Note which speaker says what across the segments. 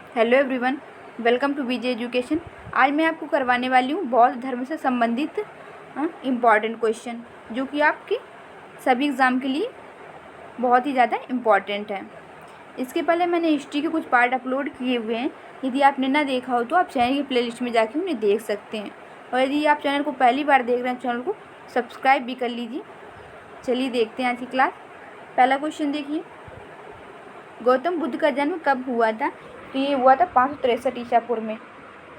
Speaker 1: Hello everyone, welcome to BJ education. आज मैं आपको करवाने वाली हूँ बौद्ध धर्म से संबंधित इम्पॉर्टेंट क्वेश्चन, जो कि आपके सभी एग्ज़ाम के लिए बहुत ही ज़्यादा इम्पॉर्टेंट है। इसके पहले मैंने हिस्ट्री के कुछ पार्ट अपलोड किए हुए हैं। यदि आपने ना देखा हो तो आप चैनल की प्लेलिस्ट में जाके उन्हें देख सकते हैं, और यदि आप चैनल को पहली बार देख रहे हैं, चैनल को सब्सक्राइब भी कर लीजिए। चलिए देखते हैं आज की क्लास। पहला क्वेश्चन देखिए, गौतम बुद्ध का जन्म कब हुआ था? तो ये हुआ था 563 ईसा पूर्व में।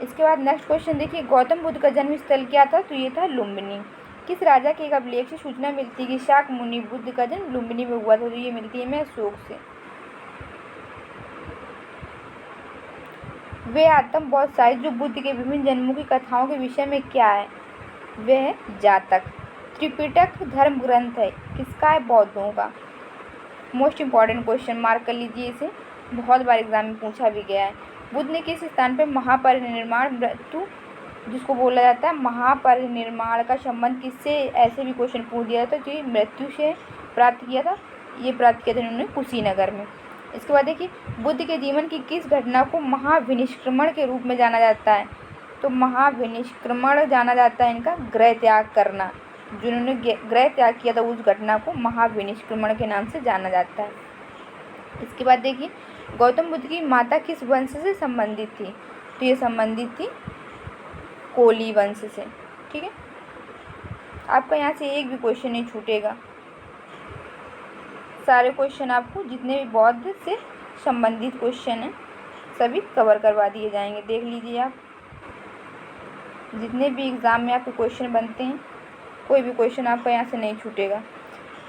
Speaker 1: इसके बाद नेक्स्ट क्वेश्चन देखिए, गौतम बुद्ध का जन्म स्थल क्या था? तो ये था लुम्बिनी। किस राजा के एक अभिलेख से सूचना मिलती है कि शाक मुनि बुद्ध का जन्म लुम्बिनी में हुआ था? तो ये मिलती है हमें अशोक से। वे आत्म बौद्ध साहित्य जो बुद्ध के विभिन्न जन्मों की कथाओं के विषय में क्या है? वे है जातक। त्रिपिटक धर्म ग्रंथ है किसका है? बौद्धों का। मोस्ट इम्पॉर्टेंट क्वेश्चन, मार्क कर लीजिए इसे, बहुत बार एग्जाम में पूछा भी गया है। बुद्ध ने किस स्थान पर महापरिनिर्वाण मृत्यु, जिसको बोला जाता है महापरिनिर्वाण का संबंध किससे, ऐसे भी क्वेश्चन पूछ दिया था, जो मृत्यु से प्राप्त किया था? ये प्राप्त किया था उन्होंने कुशीनगर में। इसके बाद देखिए, बुद्ध के जीवन की किस घटना को महाविनिष्क्रमण के रूप में जाना जाता है? तो महाविनिष्क्रमण जाना जाता है इनका गृह त्याग करना। जिन्होंने गृह त्याग किया था उस घटना को महाविनिष्क्रमण के नाम से जाना जाता है। इसके बाद देखिए, गौतम बुद्ध की माता किस वंश से संबंधित थी? तो ये संबंधित थी कोली वंश से। ठीक है, आपका यहाँ से एक भी क्वेश्चन नहीं छूटेगा। सारे क्वेश्चन आपको, जितने भी बौद्ध से संबंधित क्वेश्चन हैं, सभी कवर करवा दिए जाएंगे। देख लीजिए आप, जितने भी एग्ज़ाम में आपके क्वेश्चन बनते हैं, कोई भी क्वेश्चन आपका यहाँ से नहीं छूटेगा।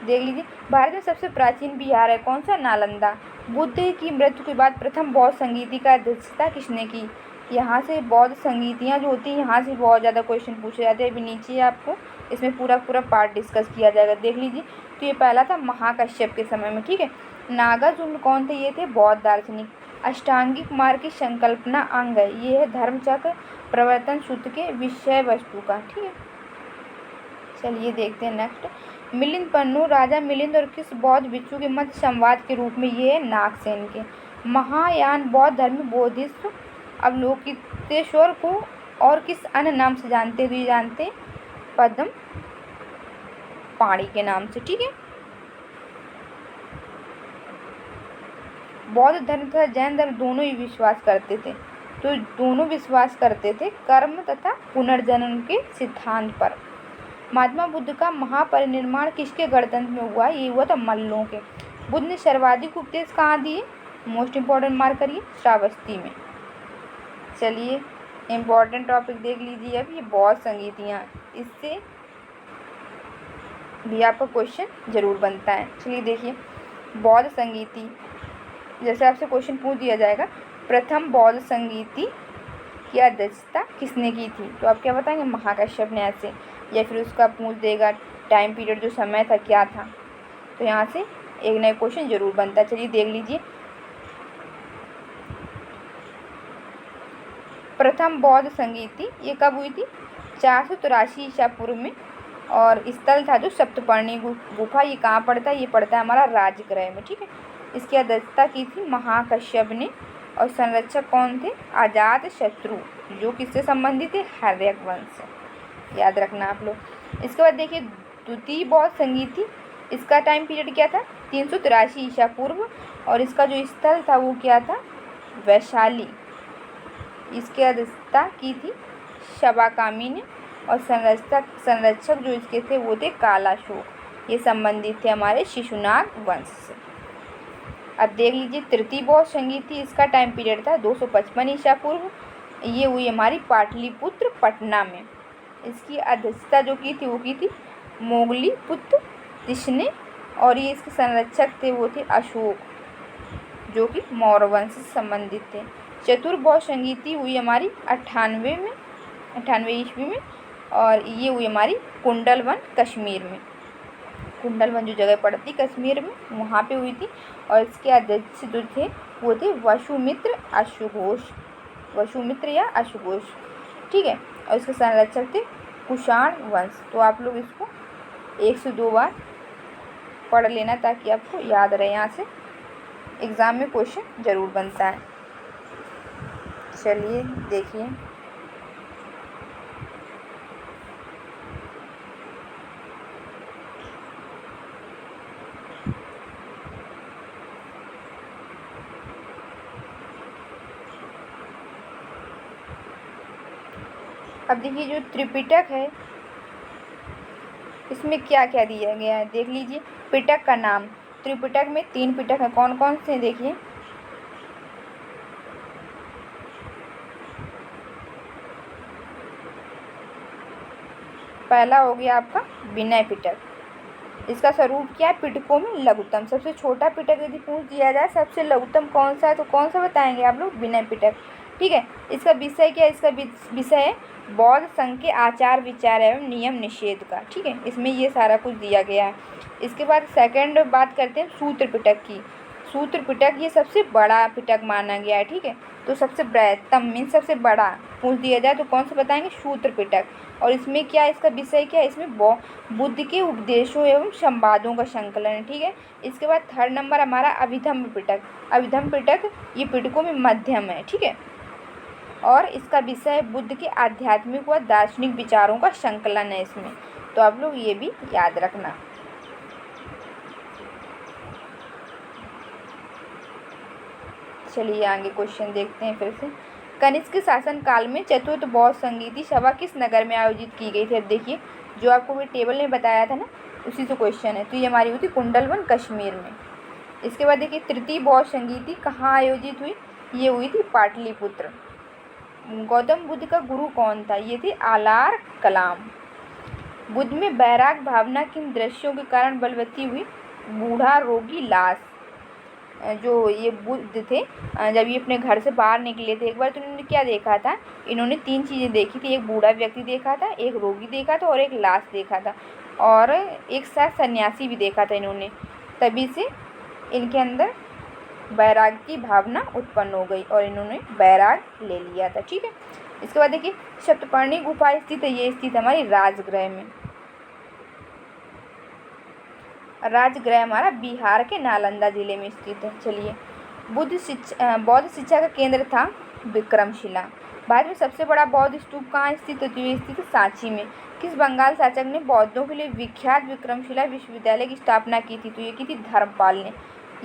Speaker 1: देख लीजिए, भारत में सबसे प्राचीन विहार है कौन सा? नालंदा। बुद्ध की मृत्यु के बाद प्रथम बौद्ध संगीति का अध्यक्षता किसने की? यहाँ से बौद्ध संगीतियाँ जो होती हैं, यहाँ से बहुत ज़्यादा क्वेश्चन पूछे जाते हैं। अभी नीचे आपको इसमें पूरा पार्ट डिस्कस किया जाएगा, देख लीजिए। तो ये पहला था महाकश्यप के समय में। ठीक है, नागार्जुन कौन थे? ये थे बौद्ध दार्शनिक। अष्टांगिक मार्ग की संकल्पना अंग है, ये है धर्मचक्र प्रवर्तन सूत्र के विषय वस्तु का। ठीक है, चलिए देखते हैं नेक्स्ट। मिलिंद पन्नू, राजा मिलिंद और किस बौद्ध भिक्षु के मध्य संवाद के रूप में? ये है नागसेन के। महायान बौद्ध धर्म बोधिस्व अवलोकितेश्वर को और किस अन्य नाम से जानते? तो ये जानते हैं पद्म पाणी के नाम से। ठीक है, बौद्ध धर्म तथा जैन धर्म दोनों ही विश्वास करते थे, तो दोनों विश्वास करते थे कर्म तथा पुनर्जन्म के सिद्धांत पर। महात्मा बुद्ध का महापरिनिर्वाण किसके गणतंत्र में हुआ? ये हुआ था मल्लों के। बुद्ध ने सर्वाधिक उपदेश कहाँ दिए? मोस्ट इम्पॉर्टेंट मार्क करिए, श्रावस्ती में। चलिए इम्पॉर्टेंट टॉपिक देख लीजिए अब, ये बौद्ध संगीतियाँ, इससे भी आपका क्वेश्चन जरूर बनता है। चलिए देखिए, बौद्ध संगीति, जैसे आपसे क्वेश्चन पूछ दिया जाएगा, प्रथम बौद्ध संगीति की अध्यक्षता किसने की थी? तो आप क्या बताएंगे? महाकश्यप ने ऐसे, या फिर उसका पूछ देगा टाइम पीरियड, जो समय था क्या था। तो यहाँ से एक नया क्वेश्चन जरूर बनता है। चलिए देख लीजिए, प्रथम बौद्ध संगीति ये कब हुई थी? 483 ईसा पूर्व में, और स्थल था जो सप्तपर्णी गुफा। ये कहाँ पड़ता है? ये पड़ता है हमारा राजगृह में। ठीक है, इसकी अध्यक्षता की थी महाकश्यप ने, और संरक्षक कौन थे? अजात शत्रु, जो किससे संबंधित है? हर्यक वंश से, याद रखना आप लोग। इसके बाद देखिए, द्वितीय बौद्ध संगीति, इसका टाइम पीरियड क्या था? 383 ईसा पूर्व, और इसका जो स्थल था वो क्या था? वैशाली। इसकी अध्यक्षता की थी शबाकामी ने, और संरक्षक जो इसके थे वो थे कालाशोक। ये संबंधित थे हमारे शिशुनाग वंश से। अब देख लीजिए, तृतीय बौद्ध संगीति, इसका टाइम पीरियड था 255 ईसा पूर्व। ये हुई हमारी पाटलिपुत्र पटना में। इसकी अध्यक्षता जो की थी वो की थी मोगली पुत्र तिष्णे, और ये इसके संरक्षक थे वो थे अशोक, जो कि मौर्य वंश से संबंधित थे। चतुर्बौद्ध संगीति हुई हमारी 98 ईस्वी में, और ये हुई हमारी कुंडलवन कश्मीर में। कुंडलवन जो जगह पड़ती कश्मीर में, वहाँ पे हुई थी, और इसके अध्यक्ष जो थे वो थे वसुमित्र या अशुघोष। ठीक है, और इसके संरक्षक थे कुषाण वंश। तो आप लोग इसको 1 से 2 बार पढ़ लेना, ताकि आपको याद रहे। यहाँ से एग्ज़ाम में क्वेश्चन ज़रूर बनता है। चलिए देखिए, अब देखिए जो त्रिपिटक है इसमें क्या क्या दिया गया है देख लीजिए। पिटक का नाम, त्रिपिटक में 3 पिटक हैं, कौन कौन से देखिए। पहला हो गया आपका विनय पिटक, इसका स्वरूप क्या है, पिटकों में लघुत्तम। सबसे छोटा पिटक यदि पूछ दिया जाए सबसे लघुत्तम कौन सा है तो कौन सा बताएंगे आप लोग, विनय पिटक। ठीक है, इसका विषय क्या है, इसका विषय है बौद्ध संघ के आचार विचार एवं नियम निषेध का। ठीक है, इसमें ये सारा कुछ दिया गया है। इसके बाद सेकंड बात करते हैं सूत्र पिटक की। सूत्र पिटक ये सबसे बड़ा पिटक माना गया है। ठीक है, तो सबसे बृहत्तम मीन सबसे बड़ा पूछ दिया जाए तो कौन सा बताएंगे, सूत्र पिटक। और इसमें क्या, इसका विषय क्या है, इसमें बुद्ध के उपदेशों एवं संवादों का संकलन है। ठीक है, इसके बाद थर्ड नंबर हमारा अभिधम्म पिटक। अभिधम्म पिटक ये पिटकों में मध्यम है। ठीक है, और इसका विषय है बुद्ध के आध्यात्मिक व दार्शनिक विचारों का संकलन है इसमें, तो आप लोग ये भी याद रखना। चलिए आगे क्वेश्चन देखते हैं फिर से। कनिष्क शासन काल में चतुर्थ बौद्ध संगीति सभा किस नगर में आयोजित की गई थी। अब देखिए जो आपको भी टेबल में बताया था ना उसी से क्वेश्चन है, तो ये हमारी हुई थी कुंडलवन कश्मीर में। इसके बाद देखिए तृतीय बौद्ध संगीति कहाँ आयोजित हुई, ये हुई थी पाटलिपुत्र। गौतम बुद्ध का गुरु कौन था, ये थे आलार कलाम। बुद्ध में बैराग भावना किन दृश्यों के कारण बलवती हुई, बूढ़ा रोगी लाश। जो ये बुद्ध थे जब ये अपने घर से बाहर निकले थे एक बार, तो इन्होंने क्या देखा था, इन्होंने 3 चीज़ें देखी थी। एक बूढ़ा व्यक्ति देखा था, एक रोगी देखा था और एक लाश देखा था, और एक साथ सन्यासी भी देखा था इन्होंने। तभी से इनके अंदर बैराग की भावना उत्पन्न हो गई और इन्होंने बैराग ले लिया था। ठीक है, इसके बाद देखिए सप्तपर्णी गुफा स्थित है, ये स्थित हमारी राजगृह में। राजगृह हमारा बिहार के नालंदा जिले में स्थित है। चलिए बौद्ध शिक्षा का केंद्र था विक्रमशिला। भारत में सबसे बड़ा बौद्ध स्तूप कहाँ स्थित है, तो ये स्थित है सांची में। किस बंगाल शासक ने बौद्धों के लिए विख्यात विक्रमशिला विश्वविद्यालय की स्थापना की थी, तो ये की थी धर्मपाल ने।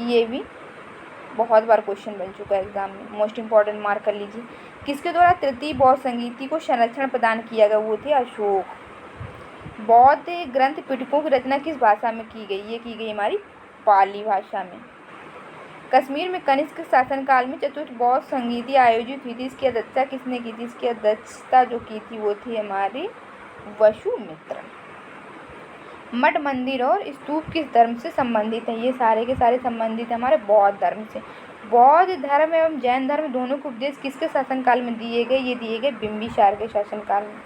Speaker 1: ये भी बहुत बार क्वेश्चन बन चुका है एग्जाम में, मोस्ट इंपॉर्टेंट मार्क कर लीजिए। किसके द्वारा तृतीय बौद्ध संगीति को संरक्षण प्रदान किया गया, वो थे अशोक। बौद्ध ग्रंथ पिटकों की रचना किस भाषा में की गई, ये की गई हमारी पाली भाषा में। कश्मीर में कनिष्क शासनकाल में चतुर्थ बौद्ध संगीति आयोजित हुई थी, इसकी अध्यक्षता किसने की थी, इसकी अध्यक्षता जो की थी वो थी हमारे वसुमित्र। मठ मंदिर और स्तूप किस धर्म से संबंधित है, ये सारे के सारे संबंधित है हमारे बौद्ध धर्म से। बौद्ध धर्म एवं जैन धर्म दोनों के उपदेश किसके शासनकाल में दिए गए, ये दिए गए बिंबिसार के शासनकाल में।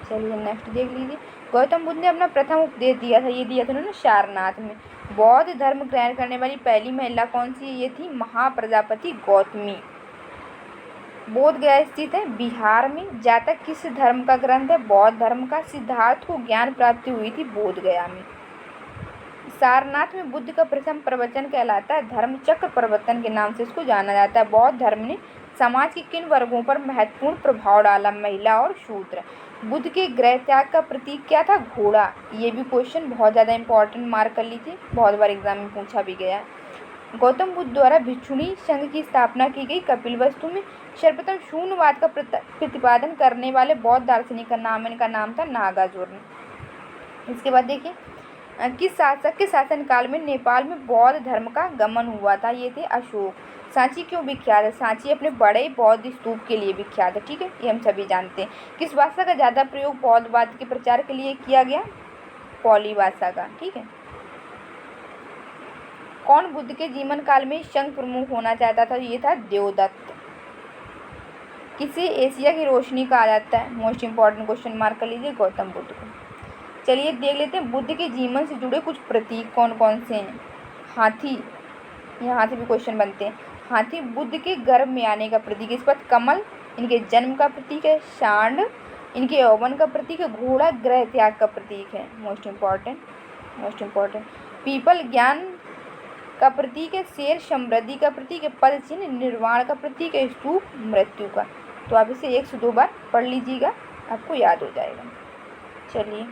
Speaker 1: चलिए नेक्स्ट देख लीजिए। गौतम बुद्ध ने अपना प्रथम उपदेश दिया था, ये दिया था उन्होंने सारनाथ में। बौद्ध धर्म ग्रहण करने वाली पहली महिला कौन सी है, ये थी महाप्रजापति गौतमी। बोध गया स्थित है बिहार में। जातक किस धर्म का ग्रंथ है, बौद्ध धर्म का। सिद्धार्थ को ज्ञान प्राप्ति हुई थी बोध गया में। सारनाथ में बुद्ध का प्रथम प्रवचन कहलाता है धर्म चक्र प्रवर्तन के नाम से इसको जाना जाता है। बौद्ध धर्म ने समाज के किन वर्गों पर महत्वपूर्ण प्रभाव डाला, महिला और शूद्र। बुद्ध के गृह त्याग का प्रतीक क्या था, घोड़ा। ये भी क्वेश्चन बहुत ज़्यादा इंपॉर्टेंट मार्क कर लीजिए, बहुत बार एग्जाम में पूछा भी गया है। गौतम बुद्ध द्वारा भिक्षुणी संघ की स्थापना की गई कपिलवस्तु में। सर्वप्रथम शून्यवाद का प्रतिपादन करने वाले बौद्ध दार्शनिक का नाम, इनका नाम था नागार्जुन। इसके बाद देखिए किस शासक के शासनकाल में नेपाल में बौद्ध धर्म का गमन हुआ था, ये थे अशोक। सांची क्यों विख्यात है, सांची अपने बड़े बौद्ध स्तूप के लिए विख्यात है। ठीक है, ये हम सभी जानते हैं। किस भाषा का ज़्यादा प्रयोग बौद्धवाद के प्रचार के लिए किया गया, पाली भाषा का। ठीक है, कौन बुद्ध के जीवन काल में संघ प्रमुख होना चाहता था, ये था देवदत्त। किसे एशिया की रोशनी कहा जाता है, मोस्ट इंपॉर्टेंट क्वेश्चन मार्क कर लीजिए, गौतम बुद्ध को। चलिए देख लेते हैं बुद्ध के जीवन से जुड़े कुछ प्रतीक कौन कौन से हैं। हाथी, यहाँ से भी क्वेश्चन बनते हैं। हाथी बुद्ध के गर्भ में आने का प्रतीक है। इस पर कमल इनके जन्म का प्रतीक है। सांड इनके यौवन का प्रतीक है। घोड़ा ग्रह त्याग का प्रतीक है। Most important. पीपल ज्ञान का प्रतीक है शेर, समृद्धि का प्रतीक है पद चिन्ह, निर्वाण का प्रतीक है स्तूप, मृत्यु का। तो आप इसे 1 से 2 बार पढ़ लीजिएगा, आपको याद हो जाएगा। चलिए,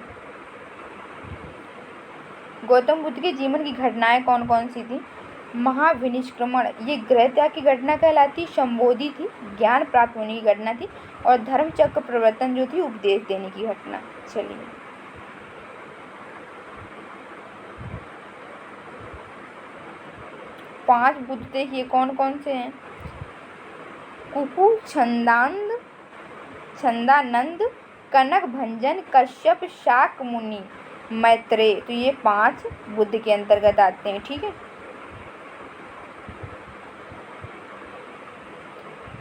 Speaker 1: गौतम बुद्ध के जीवन की घटनाएं कौन कौन सी थी? महाविनिष्क्रमण, ये गृह त्याग की घटना कहलाती, संबोधि थी, ज्ञान प्राप्त होने की घटना थी, और धर्म चक्र प्रवर्तन जो थी उपदेश देने की घटना। चलिए, 5 बुद्ध थे, ये कौन कौन से हैं? कुकु, छंदानंद, कनक भंजन, कश्यप, शाक मुनि, मैत्रेय। तो ये 5 बुद्ध के अंतर्गत आते हैं। ठीक है,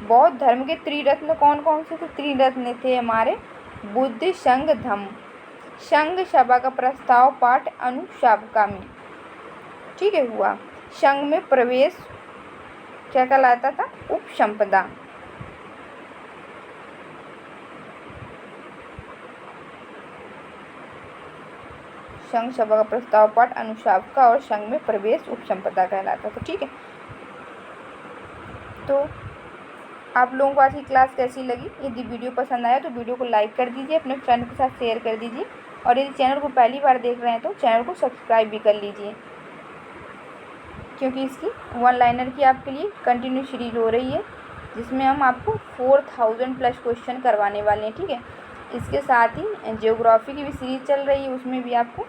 Speaker 1: बौद्ध धर्म के त्रिरत्न कौन कौन से थे? त्रिरत्न थे हमारे बुद्ध, संघ, धम्म। संघ सभा का प्रस्ताव पाठ अनुशावका में, ठीक है, हुआ। संघ में प्रवेश क्या कहलाता था? उपसंपदा। संघ सभा का प्रस्ताव पाठ अनुशावका और संघ में प्रवेश उपसंपदा कहलाता था। ठीक है, तो आप लोगों को आज की क्लास कैसी लगी? यदि वीडियो पसंद आया तो वीडियो को लाइक कर दीजिए, अपने फ्रेंड के साथ शेयर कर दीजिए, और यदि चैनल को पहली बार देख रहे हैं तो चैनल को सब्सक्राइब भी कर लीजिए, क्योंकि इसकी 1 लाइनर की आपके लिए कंटिन्यू सीरीज हो रही है, जिसमें हम आपको 4000 प्लस क्वेश्चन करवाने वाले हैं। ठीक है, इसके साथ ही ज्योग्राफी की भी सीरीज चल रही है, उसमें भी आपको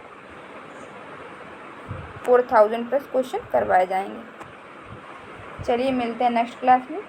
Speaker 1: 4000 प्लस क्वेश्चन करवाए जाएंगे। चलिए, मिलते हैं नेक्स्ट क्लास में।